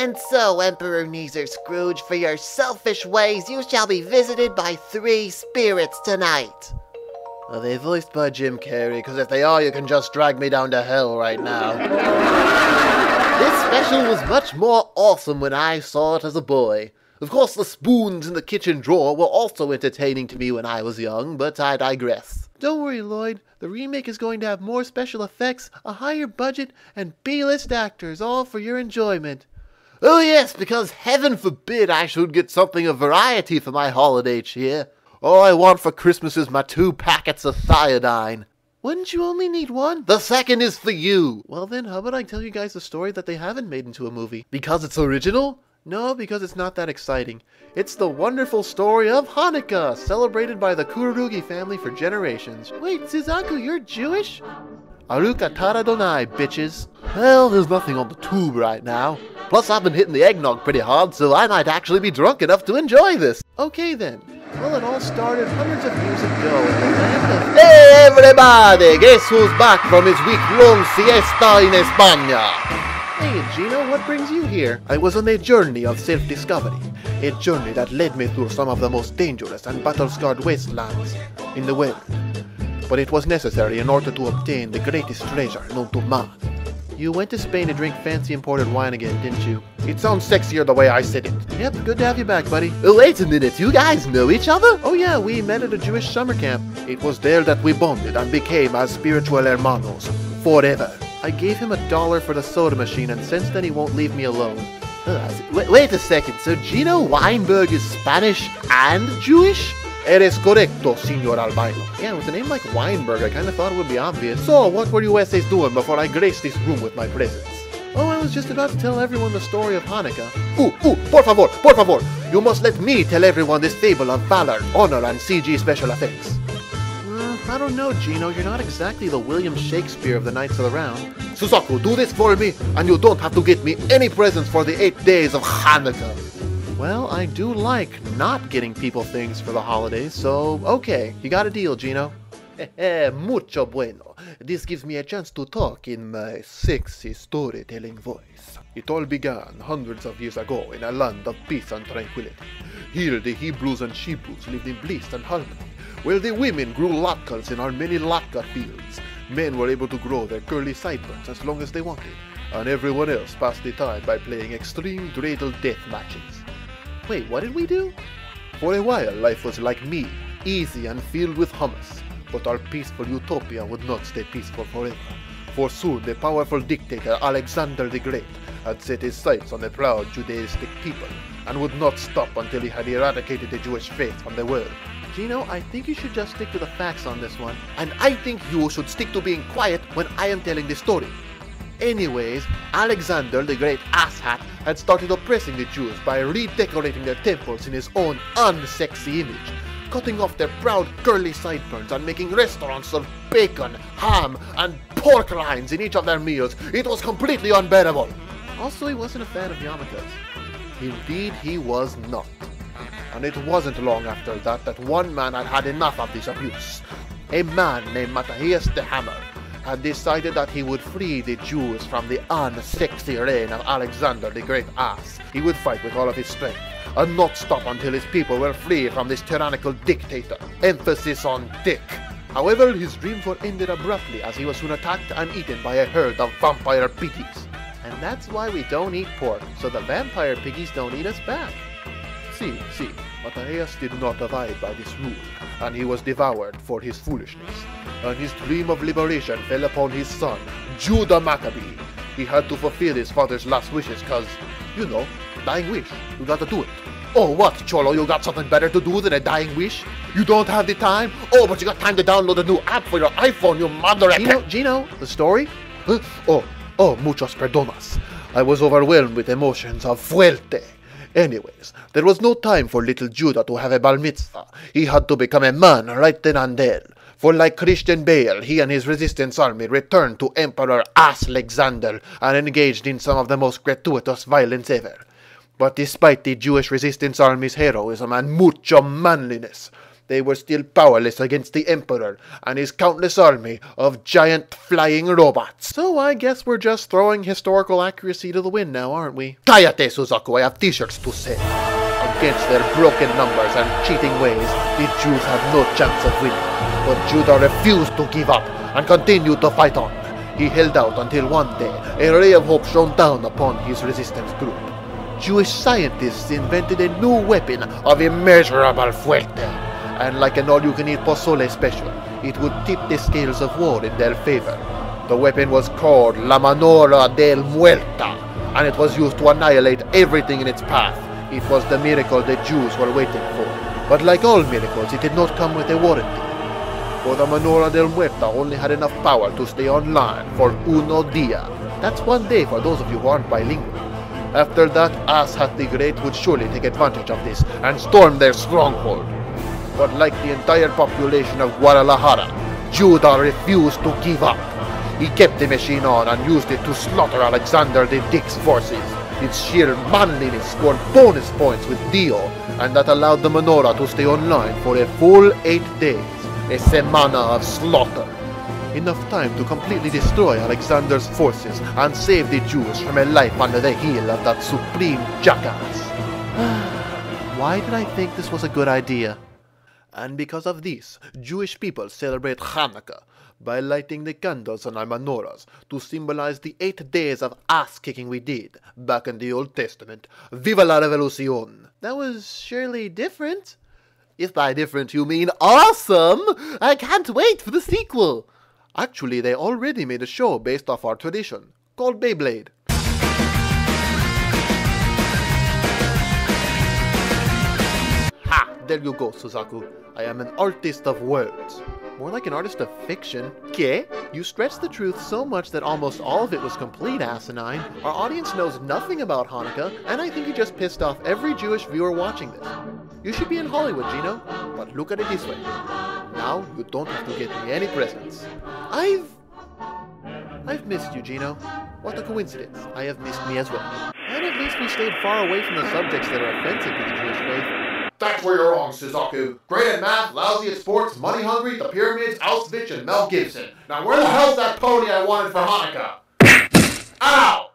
And so, Emperor Neezer Scrooge, for your selfish ways, you shall be visited by 3 spirits tonight. Are they voiced by Jim Carrey? Because if they are, you can just drag me down to hell right now. This special was much more awesome when I saw it as a boy. Of course, the spoons in the kitchen drawer were also entertaining to me when I was young, but I digress. Don't worry, Lloyd. The remake is going to have more special effects, a higher budget, and B-list actors, all for your enjoyment. Oh yes, because heaven forbid I should get something of variety for my holiday cheer. All I want for Christmas is my 2 packets of thiodine. Wouldn't you only need 1? The second is for you. Well then, how about I tell you guys a story that they haven't made into a movie? Because it's original? No, because it's not that exciting. It's the wonderful story of Hanukkah, celebrated by the Kurugi family for generations. Wait, Suzaku, you're Jewish? Aruka taradonai, bitches. Well, there's nothing on the tube right now. Plus, I've been hitting the eggnog pretty hard, so I might actually be drunk enough to enjoy this. Okay then. Well, it all started hundreds of years ago in the land of... Hey everybody! Guess who's back from his week-long siesta in España? Hey Gino, what brings you here? I was on a journey of self-discovery. A journey that led me through some of the most dangerous and battle-scarred wastelands in the world. But it was necessary in order to obtain the greatest treasure known to man. You went to Spain to drink fancy imported wine again, didn't you? It sounds sexier the way I said it. Yep, good to have you back, buddy. Wait a minute, you guys know each other? Oh yeah, we met at a Jewish summer camp. It was there that we bonded and became as spiritual hermanos. Forever. I gave him $1 for the soda machine, and since then he won't leave me alone. Wait a second, so Gino Weinberg is Spanish and Jewish? Eres correcto, Señor Albino. Yeah, with a name like Weinberg, I kinda thought it would be obvious. So, what were you essays doing before I graced this room with my presence? Oh, I was just about to tell everyone the story of Hanukkah. Por favor. You must let me tell everyone this fable of valor, honor, and CG special effects. I don't know, Gino. You're not exactly the William Shakespeare of the Knights of the Round. Suzaku, do this for me, and you don't have to get me any presents for the 8 days of Hanukkah. Well, I do like not getting people things for the holidays, so okay, you got a deal, Gino. Mucho bueno. This gives me a chance to talk in my sexy storytelling voice. It all began hundreds of years ago in a land of peace and tranquility. Here the Hebrews and Shebrews lived in bliss and harmony, where the women grew latkes in our many latke fields. Men were able to grow their curly sideburns as long as they wanted, and everyone else passed the time by playing extreme dreidel death matches. Wait, what did we do? For a while, life was like me, easy and filled with hummus. But our peaceful utopia would not stay peaceful forever. For soon, the powerful dictator Alexander the Great had set his sights on the proud Judaistic people, and would not stop until he had eradicated the Jewish faith from the world. Gino, I think you should just stick to the facts on this one. And I think you should stick to being quiet when I am telling the story. Anyways, Alexander the Great asshat had started oppressing the Jews by redecorating their temples in his own unsexy image, cutting off their proud curly sideburns and making restaurants serve bacon, ham, and pork rinds in each of their meals. It was completely unbearable. Also, he wasn't a fan of yarmulkes. Indeed, he was not. And it wasn't long after that that one man had had enough of this abuse. A man named Matthias the Hammer had decided that he would free the Jews from the unsexy reign of Alexander the Great ass. He would fight with all of his strength, and not stop until his people were free from this tyrannical dictator. Emphasis on dick. However, his dreams were ended abruptly as he was soon attacked and eaten by a herd of vampire piggies. And that's why we don't eat pork, so the vampire piggies don't eat us back. See, Matthias did not abide by this rule, and he was devoured for his foolishness. And his dream of liberation fell upon his son, Judah Maccabee. He had to fulfill his father's last wishes cause, you know, dying wish. You gotta do it. Oh, what, Cholo? You got something better to do than a dying wish? You don't have the time? Oh, but you got time to download a new app for your iPhone, you mother... Gino, the story? Muchos perdonas. I was overwhelmed with emotions of fuerte. Anyways, there was no time for little Judah to have a bar mitzvah. He had to become a man right then and there. For like Christian Bale, he and his resistance army returned to Emperor Alexander and engaged in some of the most gratuitous violence ever. But despite the Jewish resistance army's heroism and mucho manliness, they were still powerless against the Emperor and his countless army of giant flying robots. So I guess we're just throwing historical accuracy to the wind now, aren't we? Cállate, Suzaku, I have t-shirts to sell. Against their broken numbers and cheating ways, the Jews had no chance of winning. But Judah refused to give up and continued to fight on. He held out until one day a ray of hope shone down upon his resistance group. Jewish scientists invented a new weapon of immeasurable fuerte, and like an all-you-can-eat pozole special, it would tip the scales of war in their favor. The weapon was called La Manora del Muerta, and it was used to annihilate everything in its path. It was the miracle the Jews were waiting for. But like all miracles, it did not come with a warranty. For the Manora del Muerta only had enough power to stay online for uno dia. That's one day for those of you who aren't bilingual. After that, Asshat the Great would surely take advantage of this and storm their stronghold. But like the entire population of Guadalajara, Judah refused to give up. He kept the machine on and used it to slaughter Alexander the Dick's forces. Its sheer manliness scored bonus points with Dio, and that allowed the Menorah to stay online for a full 8 days, a semana of slaughter. Enough time to completely destroy Alexander's forces and save the Jews from a life under the heel of that supreme jackass. Why did I think this was a good idea? And because of this, Jewish people celebrate Hanukkah by lighting the candles on our menorahs to symbolize the 8 days of ass-kicking we did back in the Old Testament. Viva la Revolución! That was surely different. If by different you mean awesome! I can't wait for the sequel! Actually, they already made a show based off our tradition, called Beyblade. Ha! There you go, Suzaku. I am an artist of words. More like an artist of fiction. ¿Qué? You stretched the truth so much that almost all of it was complete asinine. Our audience knows nothing about Hanukkah, and I think you just pissed off every Jewish viewer watching this. You should be in Hollywood, Gino. But look at it this way. Now you don't have to get me any presents. I've missed you, Gino. What a coincidence. I have missed me as well. And at least we stayed far away from the subjects that are offensive to the Jewish faith. That's where you're wrong, Suzaku. Great at math, lousy at sports, money-hungry, the pyramids, Auschwitz, and Mel Gibson. Now where the hell's that pony I wanted for Hanukkah? Ow!